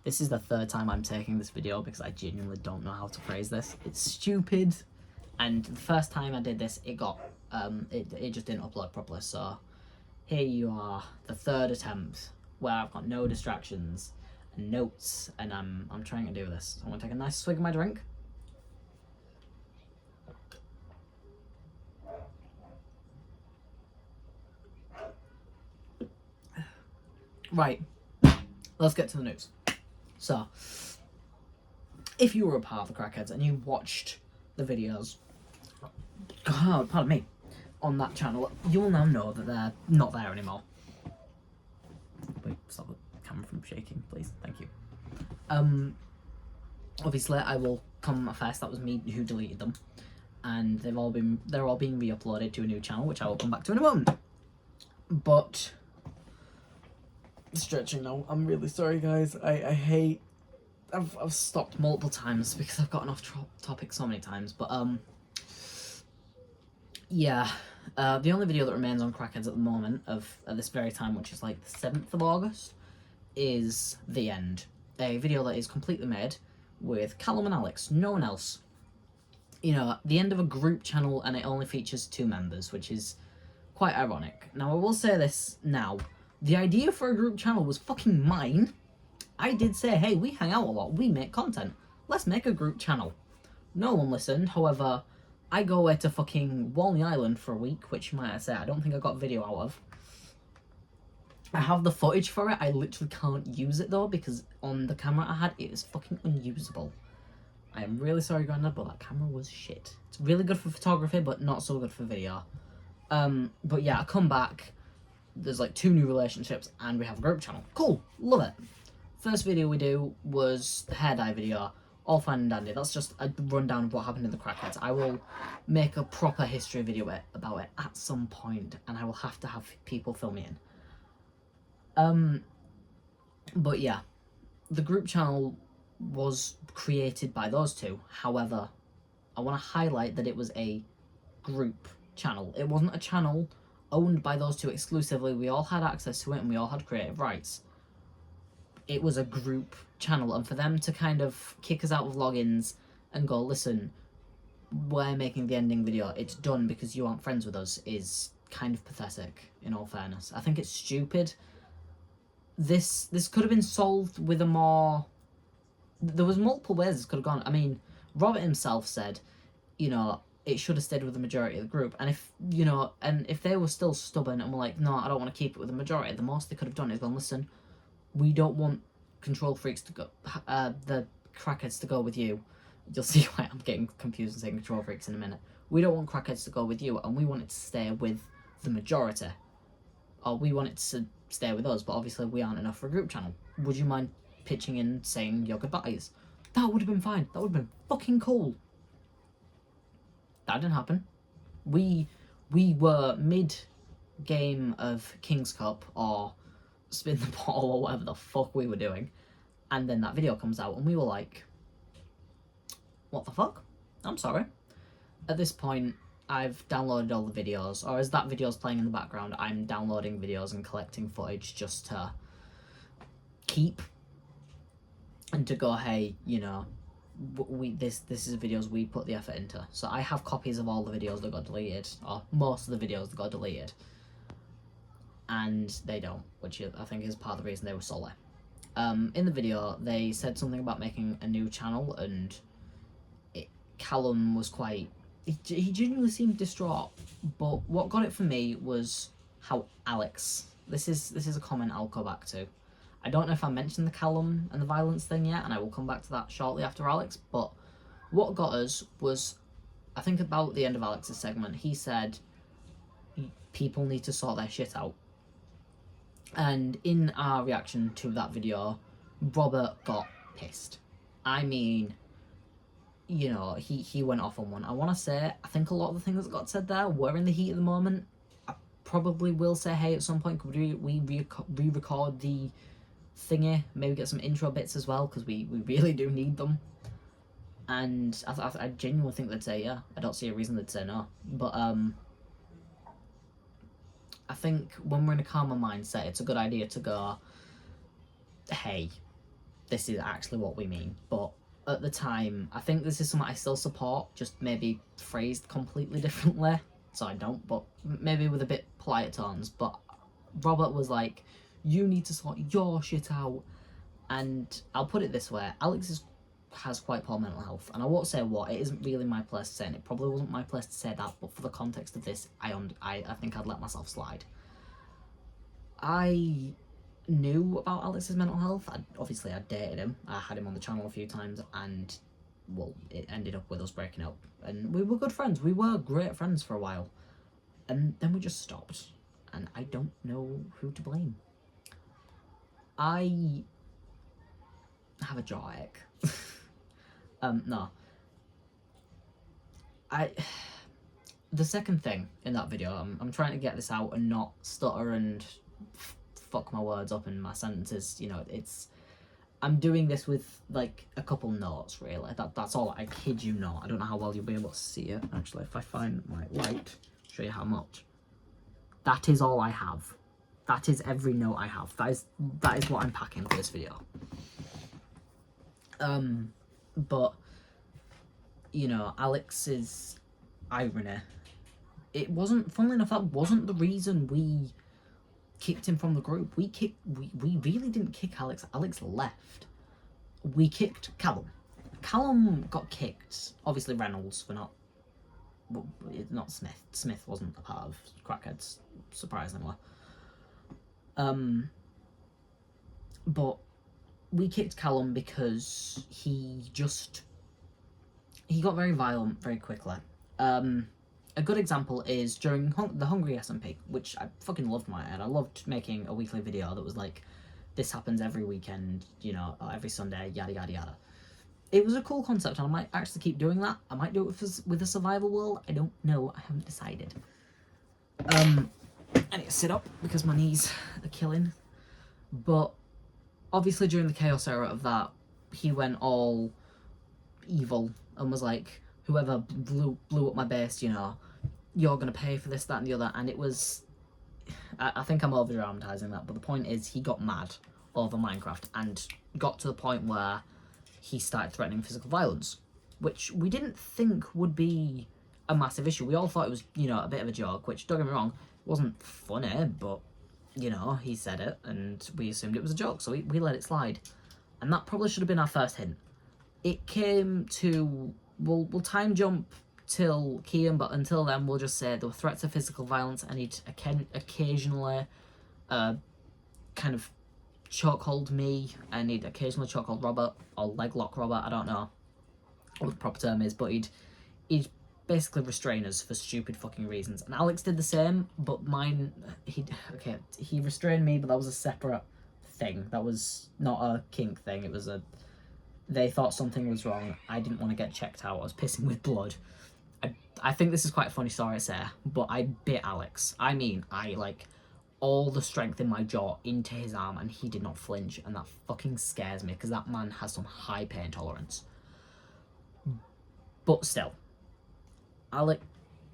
This is the third time I'm taking this video because I genuinely don't know how to phrase this. It's stupid, and the first time I did this, it got it just didn't upload properly. So here you are, the third attempt where I've got no distractions and notes, and I'm trying to do this. So I'm gonna take a nice swig of my drink. Right, let's get to the news. So, if you were a part of the Crackheads and you watched the videos, pardon me, on that channel, you'll now know that they're not there anymore. Wait, stop the camera from shaking, please. Thank you. Obviously, I will come first. That was me who deleted them, and they're all being re-uploaded to a new channel, which I will come back to in a moment. But stretching now. I'm really sorry, guys. I hate. I've stopped multiple times because I've gotten off topic so many times. But yeah. The only video that remains on Crackheads at the moment at this very time, which is like the 7th of August, is The End. A video that is completely made with Callum and Alex, no one else. You know, the end of a group channel, and it only features 2 members, which is quite ironic. Now, I will say this now. The idea for a group channel was fucking mine. I did say, hey, we hang out a lot, we make content. Let's make a group channel. No one listened, however, I go away to fucking Walney Island for a week, which, might I say, I don't think I got a video out of. I have the footage for it, I literally can't use it though, because on the camera I had, it is fucking unusable. I am really sorry, Grandad, but that camera was shit. It's really good for photography, but not so good for video. But yeah, I come back, there's like 2 new relationships, and we have a group channel. Cool, love it. First video we do was the hair dye video, all fine and dandy. That's just a rundown of what happened in the Crackheads. I will make a proper history video about it at some point, and I will have to have people fill me in. But yeah, the group channel was created by those 2. However, I want to highlight that it was a group channel. It wasn't a channel owned by those 2 exclusively. We all had access to it and we all had creative rights. It was a group channel, and for them to kind of kick us out of logins and go, listen, we're making the ending video, it's done because you aren't friends with us, is kind of pathetic, in all fairness. I think it's stupid. This could have been solved with a more... There was multiple ways this could have gone. I mean, Robert himself said, you know, it should have stayed with the majority of the group. And if, you know, and if they were still stubborn and were like, no, I don't want to keep it with the majority, the most they could have done is gone, listen, we don't want control freaks to go, the Crackheads to go with you. You'll see why I'm getting confused and saying control freaks in a minute. We don't want Crackheads to go with you, and we want it to stay with the majority. Or we want it to stay with us, but obviously we aren't enough for a group channel. Would you mind pitching in saying your goodbyes? That would have been fine. That would have been fucking cool. That didn't happen. We were mid-game of King's Cup, or spin the ball, or whatever the fuck we were doing, and then that video comes out, and we were like, what the fuck? I'm sorry. At this point, I've downloaded all the videos, or as that video's playing in the background, I'm downloading videos and collecting footage just to keep, and to go, hey, you know, this is videos we put the effort into. So I have copies of all the videos that got deleted, or most of the videos that got deleted, and they don't, which I think is part of the reason they were solely. In the video, they said something about making a new channel, and Callum was quite... He genuinely seemed distraught, but what got it for me was how Alex... This is a comment I'll go back to. I don't know if I mentioned the Callum and the violence thing yet, and I will come back to that shortly after Alex, but what got us was, I think about the end of Alex's segment, he said people need to sort their shit out. And in our reaction to that video, Robert got pissed. I mean, you know, he went off on one. I want to say, I think a lot of the things that got said there were in the heat of the moment. I probably will say, hey, at some point, could we re-record the thingy, maybe get some intro bits as well, because we really do need them. And I genuinely think they'd say yeah. I don't see a reason they'd say no. But I think when we're in a calmer mindset, it's a good idea to go, hey, this is actually what we mean. But at the time, I think this is something I still support, just maybe phrased completely differently. So I don't, but maybe with a bit polite tones. But Robert was like, you need to sort your shit out. And I'll put it this way, Alex has quite poor mental health, and I won't say what, it isn't really my place to say, and it probably wasn't my place to say that, but for the context of this, I think I'd let myself slide. I knew about Alex's mental health. Obviously I dated him, I had him on the channel a few times, and well, it ended up with us breaking up, and we were good friends, we were great friends for a while, and then we just stopped, and I don't know who to blame. I have a jaw ache. No. The second thing in that video, I'm trying to get this out and not stutter and fuck my words up in my sentences, you know, I'm doing this with, like, a couple notes, really. That's all, I kid you not. I don't know how well you'll be able to see it, actually. If I find my light, show you how much. That is all I have. That is every note I have. That is what I'm packing for this video. But, you know, Alex's irony, it wasn't, funnily enough, that wasn't the reason we kicked him from the group. We really didn't kick Alex. Alex left. We kicked Callum. Callum got kicked. Obviously Reynolds, not Smith. Smith wasn't a part of Crackheads, surprisingly. But we kicked Callum because he got very violent very quickly. A good example is during the Hungry SMP, which I fucking loved my head. I loved making a weekly video that was like, this happens every weekend, you know, every Sunday, yada yada yada. It was a cool concept, and I might actually keep doing that. I might do it with a survival world. I don't know. I haven't decided. I need to sit up because my knees are killing. But obviously during the chaos era of that, he went all evil and was like, whoever blew up my base, you know, you're gonna pay for this, that, and the other. And it was, I think I'm over dramatizing that, but the point is, he got mad over Minecraft and got to the point where he started threatening physical violence, which we didn't think would be a massive issue. We all thought it was, you know, a bit of a joke, which, don't get me wrong, it wasn't funny, but, you know, he said it and we assumed it was a joke, so we let it slide. And that probably should have been our first hint. It came to, we'll time jump till Kian, but until then we'll just say there were threats of physical violence, and he'd occasionally kind of chokehold me, and he'd occasionally chokehold Robert, or leg lock Robert, I don't know what the proper term is, but he'd basically restrain us for stupid fucking reasons. And Alex did the same, but mine, he restrained me, but that was a separate thing. That was not a kink thing, it was they thought something was wrong, I didn't want to get checked out, I was pissing with blood. I think this is quite a funny story to say, but I bit Alex. I mean, I, like, all the strength in my jaw into his arm, and he did not flinch, and that fucking scares me, because that man has some high pain tolerance. But still,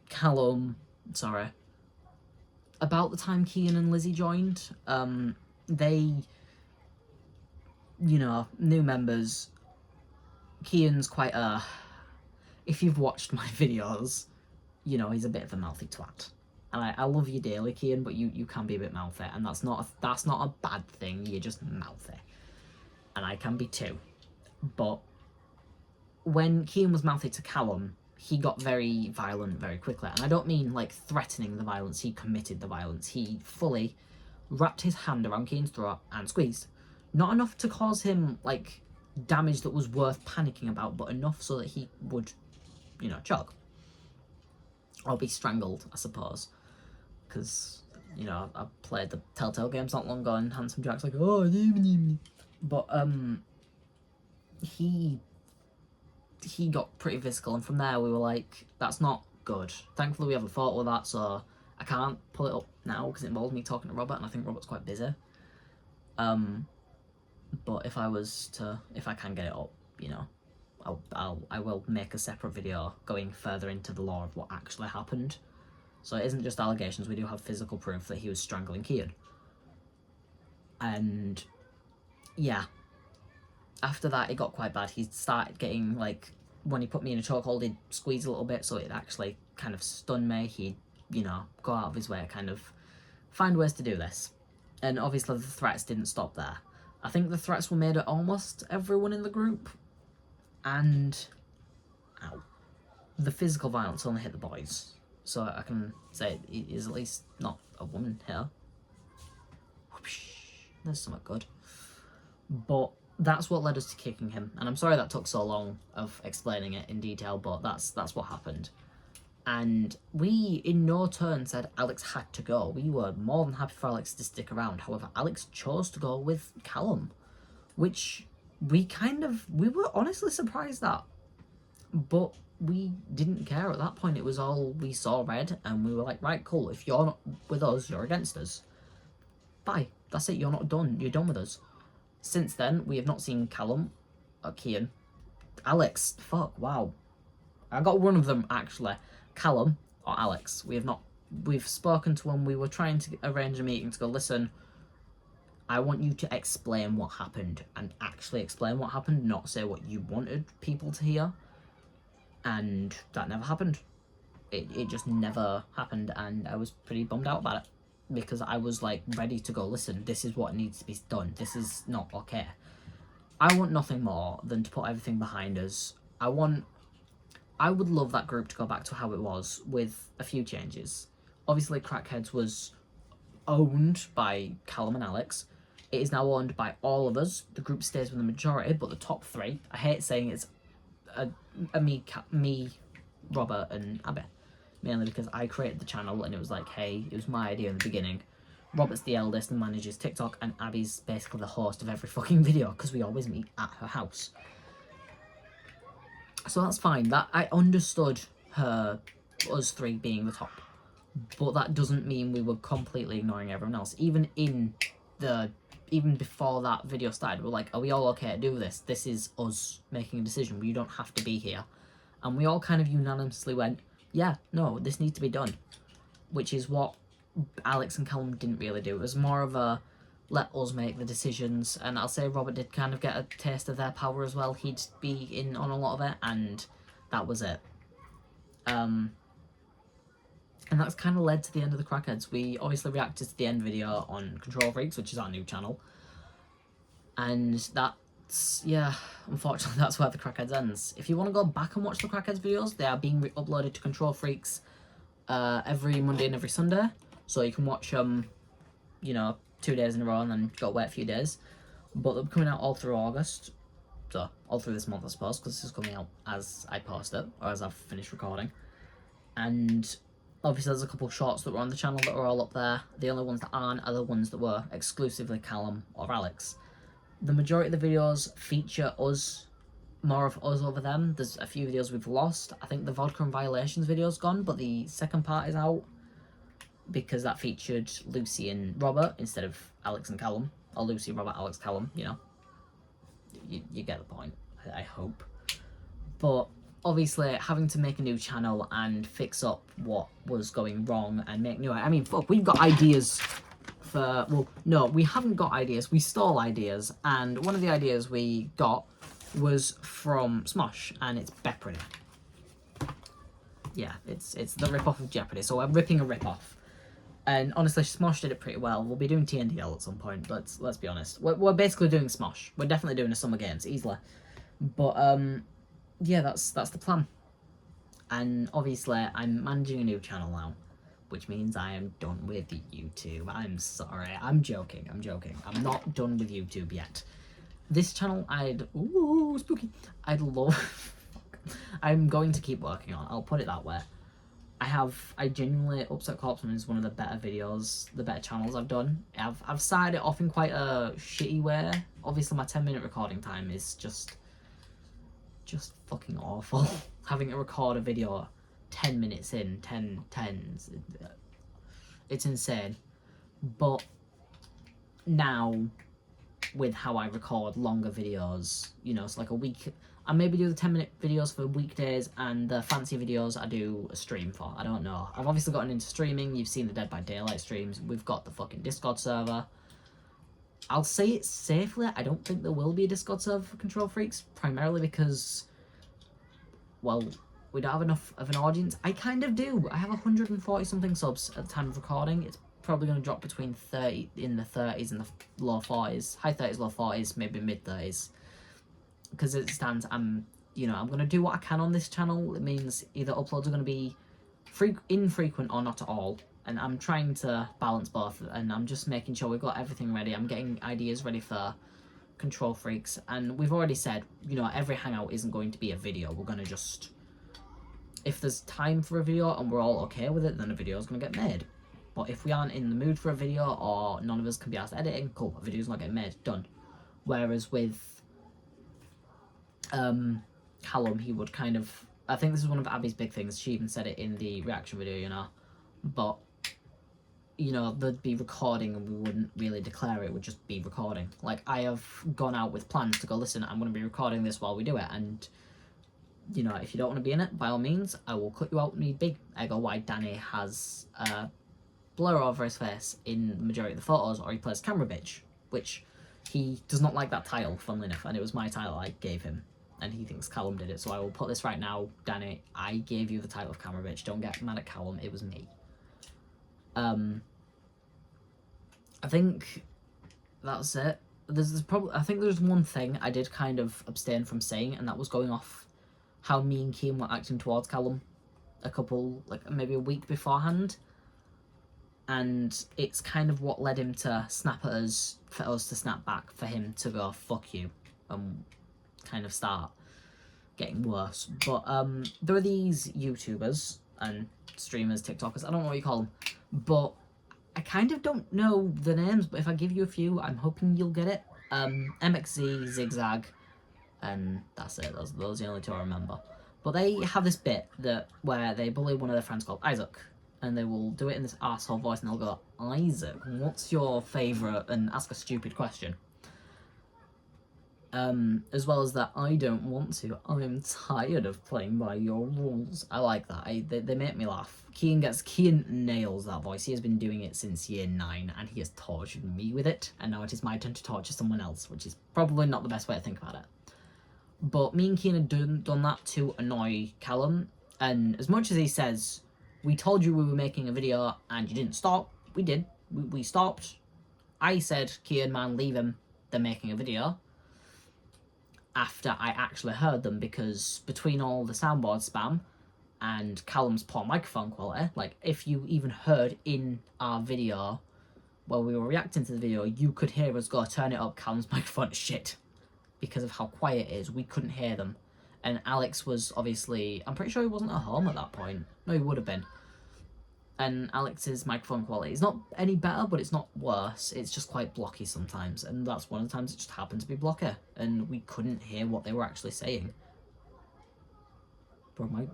Callum, sorry, about the time Kian and Lizzie joined, they, you know, new members, Kian's quite if you've watched my videos, you know, he's a bit of a mouthy twat. And I love you dearly, Kian, but you can be a bit mouthy, and that's not a bad thing, you're just mouthy. And I can be too. But when Kian was mouthy to Callum, he got very violent very quickly. And I don't mean, like, threatening the violence, he committed the violence. He fully wrapped his hand around Kian's throat and squeezed. Not enough to cause him, like, damage that was worth panicking about, but enough so that he would, you know, choke. Or be strangled, I suppose. Because, you know, I played the Telltale games not long ago, and Handsome Jack's like, oh, but, he got pretty physical, and from there we were like, that's not good. Thankfully we haven't fought with that, so I can't pull it up now because it involves me talking to Robert, and I think Robert's quite busy. But if I can get it up, you know, I will make a separate video going further into the lore of what actually happened. So it isn't just allegations, we do have physical proof that he was strangling Kian. And yeah, after that, it got quite bad. He started getting, like, when he put me in a chokehold, he'd squeeze a little bit, so it actually kind of stunned me. He'd, you know, go out of his way to kind of find ways to do this. And obviously the threats didn't stop there. I think the threats were made at almost everyone in the group. And, ow, the physical violence only hit the boys. So I can say it is at least not a woman here. Whoosh, there's something good. But that's what led us to kicking him. And I'm sorry that took so long of explaining it in detail, but that's what happened. And we, in no turn, said Alex had to go. We were more than happy for Alex to stick around. However, Alex chose to go with Callum, which we were honestly surprised at. But we didn't care at that point. It was all, we saw red, and we were like, right, cool, if you're not with us, you're against us. Bye. That's it, you're not done. You're done with us. Since then, we have not seen Callum, or Kian, Alex, fuck, wow. I got one of them, actually. Callum, or Alex. We've spoken to him. We were trying to arrange a meeting to go, listen, I want you to explain what happened, and actually explain what happened, not say what you wanted people to hear. And that never happened. It just never happened, and I was pretty bummed out about it. Because I was like ready to go, listen, this is what needs to be done. This is not okay. I want nothing more than to put everything behind us. I would love that group to go back to how it was with a few changes. Obviously, Crackheads was owned by Callum and Alex. It is now owned by all of us. The group stays with the majority, but the top three, I hate saying it's me, Robert, and Abby. Mainly because I created the channel and it was like, hey, it was my idea in the beginning. Robert's the eldest and manages TikTok, and Abby's basically the host of every fucking video because we always meet at her house. So that's fine. That I understood us three being the top. But that doesn't mean we were completely ignoring everyone else. Even before that video started, we're like, are we all okay to do this? This is us making a decision. You don't have to be here. And we all kind of unanimously went, yeah, no, this needs to be done. Which is what Alex and Callum didn't really do. It was more of a, let us make the decisions. And I'll say Robert did kind of get a taste of their power as well. He'd be in on a lot of it, and that was it. And that's kind of led to the end of the Crackheads. We obviously reacted to the end video on Control Freaks, which is our new channel. And that's, yeah, unfortunately that's where the Crackheads ends. If you want to go back and watch the Crackheads videos, they are being uploaded to Control Freaks every Monday and every Sunday. So you can watch them, you know, 2 days in a row and then go wait a few days. But they'll be coming out all through August. So, all through this month, I suppose, because this is coming out as I post it, or as I've finished recording. And obviously there's a couple of shorts that were on the channel that are all up there. The only ones that aren't are the ones that were exclusively Callum or Alex. The majority of the videos feature us, more of us over them. There's a few videos we've lost. I think the Vodka and Violations video's gone, but the second part is out because that featured Lucy and Robert instead of Alex and Callum. Or Lucy, Robert, Alex, Callum, you know. You get the point, I hope. But obviously having to make a new channel and fix up what was going wrong and make new... I mean, fuck, we've got ideas for... Well, no, we haven't got ideas. We stole ideas. And one of the ideas we got was from Smosh, and it's Jeopardy. Yeah, it's the rip-off of Jeopardy. So we're ripping a rip-off. And honestly, Smosh did it pretty well. We'll be doing TNDL at some point, let's be honest. We're basically doing Smosh. We're definitely doing a Summer Games, easily. But, yeah, that's the plan. And obviously, I'm managing a new channel now, which means I am done with YouTube. I'm sorry. I'm joking. I'm not done with YouTube yet. This channel, ooh, spooky. I'd love... I'm going to keep working on. I'll put it that way. I genuinely, Upset Corpseman is one of the better videos, the better channels I've done. I've started it off in quite a shitty way. Obviously my 10-minute recording time is just fucking awful. Having to record a video 10 minutes in, 10s, it's insane. But now, with how I record longer videos, you know, it's like a week... I maybe do the 10-minute videos for weekdays, and the fancy videos I do a stream for. I don't know. I've obviously gotten into streaming. You've seen the Dead by Daylight streams. We've got the fucking Discord server. I'll say it safely, I don't think there will be a Discord server for Control Freaks, primarily because, well, we don't have enough of an audience. I kind of do. I have 140 something subs at the time of recording. It's probably going to drop between 30 in the 30s and the low 40s, high 30s, low 40s, maybe mid 30s. Because as it stands, I'm going to do what I can on this channel. It means either uploads are going to be infrequent or not at all. And I'm trying to balance both, and I'm just making sure we've got everything ready. I'm getting ideas ready for Control Freaks, and we've already said, every hangout isn't going to be a video. We're going to just, if there's time for a video and we're all okay with it, then a video is going to get made. But if we aren't in the mood for a video, or none of us can be asked editing, cool, a video's not getting made, done. Whereas with Callum, he would kind of, I think this is one of Abby's big things, she even said it in the reaction video, but there'd be recording and we wouldn't really declare it, it would just be recording. Like, I have gone out with plans to go, listen, I'm going to be recording this while we do it, and if you don't want to be in it, by all means, I will cut you out need be. Ergo why Danny has a blur over his face in the majority of the photos, or he plays camera bitch, which he does not like that title, funnily enough, and it was my title I gave him, and he thinks Callum did it, so I will put this right now, Danny, I gave you the title of camera bitch, don't get mad at Callum, it was me. I think that's it. I think there's one thing I did kind of abstain from saying, and that was going off how me and Kean were acting towards Callum maybe a week beforehand. And it's kind of what led him to snap at us, for us to snap back, for him to go, fuck you, and kind of start getting worse. But there are these YouTubers and streamers, TikTokers, I don't know what you call them, but I kind of don't know the names, but if I give you a few, I'm hoping you'll get it. MXZ, Zigzag, and that's it. Those are the only two I remember. But they have this bit where they bully one of their friends called Isaac, and they will do it in this arsehole voice, and they'll go, Isaac, what's your favourite? And ask a stupid question. As well as that, I don't want to. I'm tired of playing by your rules. I like that. They make me laugh. Kian nails that voice. He has been doing it since year 9, and he has tortured me with it. And now it is my turn to torture someone else, which is probably not the best way to think about it. But me and Kian had done that to annoy Callum. And as much as he says, we told you we were making a video and you didn't stop, we did. We stopped. I said, Kian, man, leave him. They're making a video. After I actually heard them, because between all the soundboard spam and Callum's poor microphone quality, like, if you even heard in our video while we were reacting to the video, you could hear us go, turn it up, Callum's microphone is shit. Because of how quiet it is, we couldn't hear them. And Alex was obviously, I'm pretty sure he wasn't at home at that point. No, he would have been. And Alex's microphone quality is not any better, but it's not worse. It's just quite blocky sometimes, and that's one of the times it just happened to be blocky, and we couldn't hear what they were actually saying. Bro,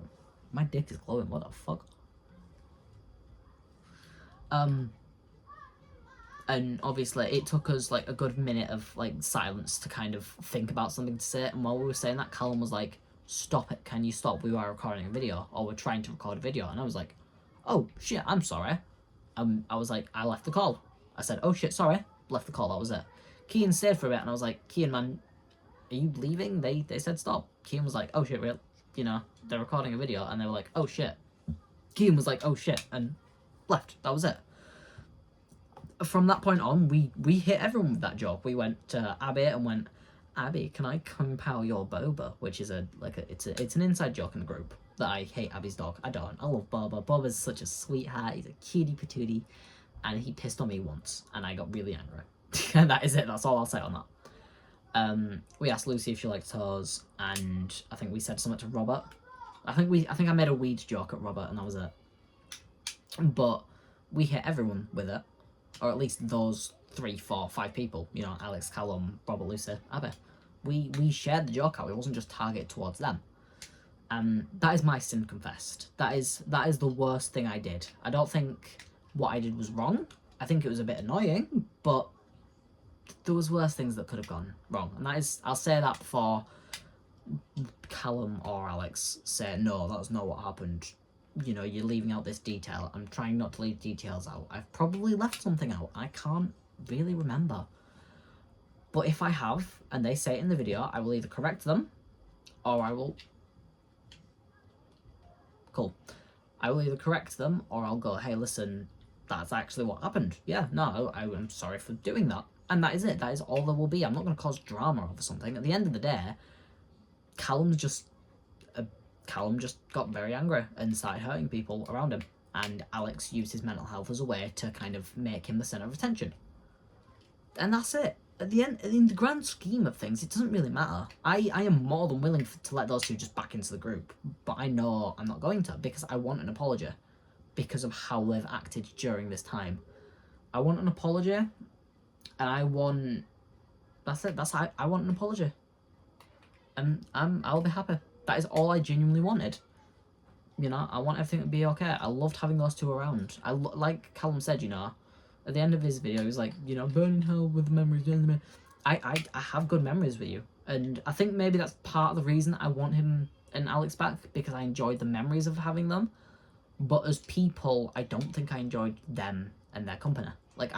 my dick is glowing. What the fuck? And obviously it took us like a good minute of like silence to kind of think about something to say. And while we were saying that, Callum was like, "Stop it! Can you stop? We are recording a video, or we're trying to record a video." And I was like, "Oh shit, I'm sorry." I was like, I left the call. I said, "Oh shit, sorry." Left the call, that was it. Kian stayed for a bit, and I was like, "Kian, man, are you leaving?" They said stop. Kian was like, "Oh shit, real, they're recording a video," and they were like, "Oh shit." Kian was like, "Oh shit," and left. That was it. From that point on, we hit everyone with that joke. We went to Abby and went, "Abby, can I compile your boba?" Which is it's an inside joke in the group that I hate Abby's dog. I don't. I love Boba. Boba's such a sweetheart. He's a cutie patootie, and he pissed on me once, and I got really angry. And that is it. That's all I'll say on that. We asked Lucy if she liked toes, and I think we said something to Robert. I think I made a weed joke at Robert, and that was it. But we hit everyone with it. Or at least those 3, 4, 5 people, Alex, Callum, Robert, Lucy, Abby. We shared the joke out. It wasn't just targeted towards them. That is my sin confessed. That is the worst thing I did. I don't think what I did was wrong. I think it was a bit annoying, but there was worse things that could have gone wrong. And that is, I'll say that before Callum or Alex say, "No, that's not what happened. You're leaving out this detail." I'm trying not to leave details out. I've probably left something out. I can't really remember. But if I have, and they say it in the video, I will either correct them, or I will... Cool. I will either correct them, or I'll go, hey, listen, that's actually what happened. Yeah, no, I'm sorry for doing that. And that is it. That is all there will be. I'm not going to cause drama over something. At the end of the day, Callum just got very angry and started hurting people around him. And Alex used his mental health as a way to kind of make him the centre of attention. And that's it. At the end, in the grand scheme of things, it doesn't really matter. I am more than willing to let those two just back into the group. But I know I'm not going to, because I want an apology. Because of how they've acted during this time. I want an apology. And I want... That's it. I want an apology. And I'll be happy. That is all I genuinely wanted. You know, I want everything to be okay. I loved having those two around. Like Callum said, you know, at the end of his video, he was like, you know, burning hell with the memories. I have good memories with you. And I think maybe that's part of the reason I want him and Alex back, because I enjoyed the memories of having them. But as people, I don't think I enjoyed them and their company. Like,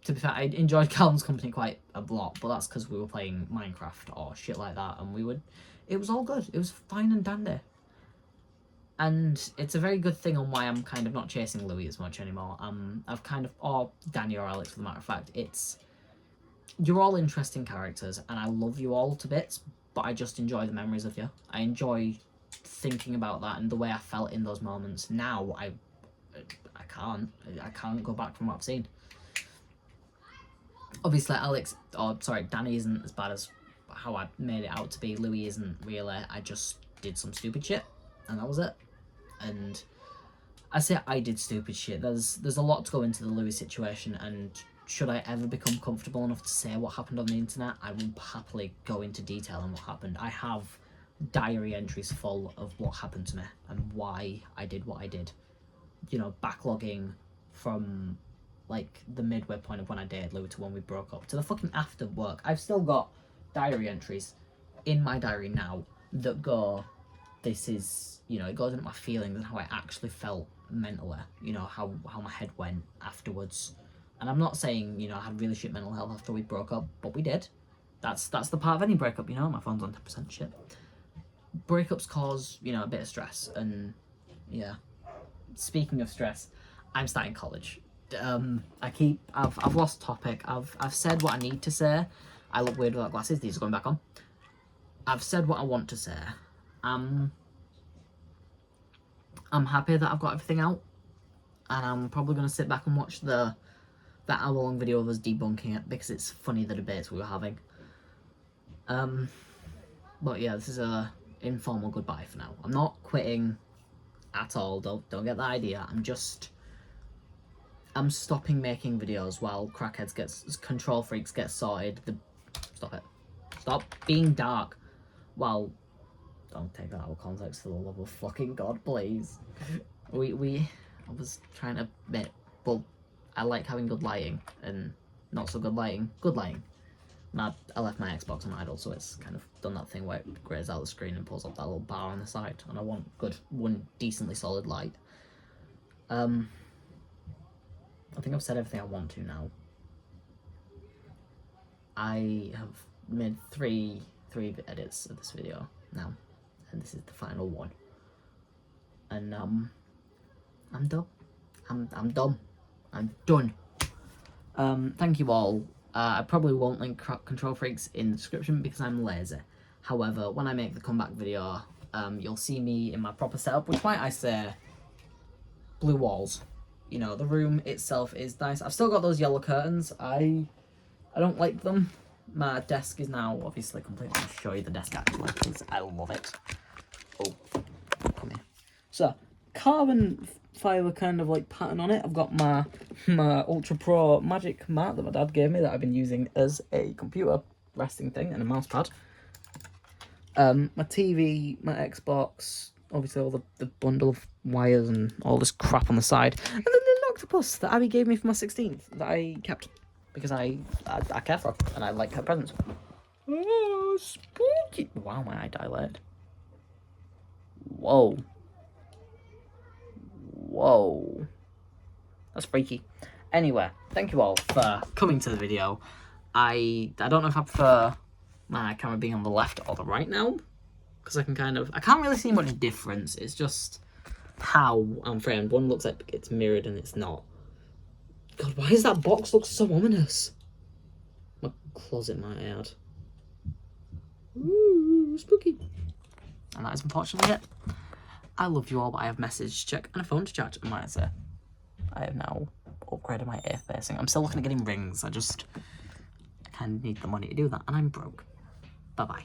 to be fair, I enjoyed Callum's company quite a lot, but that's because we were playing Minecraft or shit like that, and it was all good. It was fine and dandy. And it's a very good thing on why I'm kind of not chasing Louis as much anymore. I've kind of, or Danny or Alex for the matter of fact, you're all interesting characters, and I love you all to bits, but I just enjoy the memories of you. I enjoy thinking about that and the way I felt in those moments. Now, I can't go back from what I've seen. Obviously, Danny isn't as bad as how I made it out to be. Louis isn't really. I just did some stupid shit, and that was it. And I say I did stupid shit. There's a lot to go into the Louis situation, and should I ever become comfortable enough to say what happened on the internet, I will happily go into detail on what happened. I have diary entries full of what happened to me and why I did what I did. You know, backlogging from like the midway point of when I dated Louis to when we broke up to the fucking after work. I've still got diary entries in my diary now that go, this is, you know, it goes into my feelings and how I actually felt mentally, you know, how my head went afterwards. And I'm not saying, you know, I had really shit mental health after we broke up, but we did. That's the part of any breakup, you know. My phone's on 10% shit. Breakups cause, you know, a bit of stress, and yeah. Speaking of stress, I'm starting college. I've lost topic. I've said what I need to say. I look weird without glasses. These are going back on. I've said what I want to say. I'm happy that I've got everything out, and I'm probably gonna sit back and watch that hour-long video of us debunking it, because it's funny, the debates we were having. But yeah, this is a informal goodbye for now. I'm not quitting at all. Don't get the idea. I'm stopping making videos while Control Freaks get sorted. Stop it. Stop being dark. Well, don't take that out of context for the love of fucking God, please. I was trying to admit, well, I like having good lighting and not so good lighting. Good lighting. And I left my Xbox on idle, so it's kind of done that thing where it grays out the screen and pulls up that little bar on the side. And I want one decently solid light. I think I've said everything I want to now. I have made three edits of this video now, and this is the final one. And I'm done. I'm done. I'm done. Thank you all. I probably won't link Control Freaks in the description because I'm lazy. However, when I make the comeback video, you'll see me in my proper setup, which might I say, blue walls. You know, the room itself is nice. I've still got those yellow curtains. I don't like them. My desk is now obviously complete. I'll show you the desk actually, because I love it. Oh, come here. So, carbon fibre kind of like pattern on it. I've got my Ultra Pro Magic mat that my dad gave me that I've been using as a computer resting thing, and a mouse pad. My TV, my Xbox, obviously all the bundle of wires and all this crap on the side, and then the octopus that Abby gave me for my 16th that I kept because I care for her and I like her presents. Oh, spooky! Wow, my eye dilated. Whoa. That's freaky. Anyway, thank you all for coming to the video. I don't know if I prefer my camera being on the left or the right now, because I can't really see much difference. It's just how I'm framed. One looks like it's mirrored and it's not. God, why does that box look so ominous? My closet might add. Ooh, spooky. And that is unfortunately it. I love you all, but I have message to check and a phone to charge. And might say, I have now upgraded my ear facing. I'm still looking at getting rings. I kind of need the money to do that, and I'm broke. Bye bye.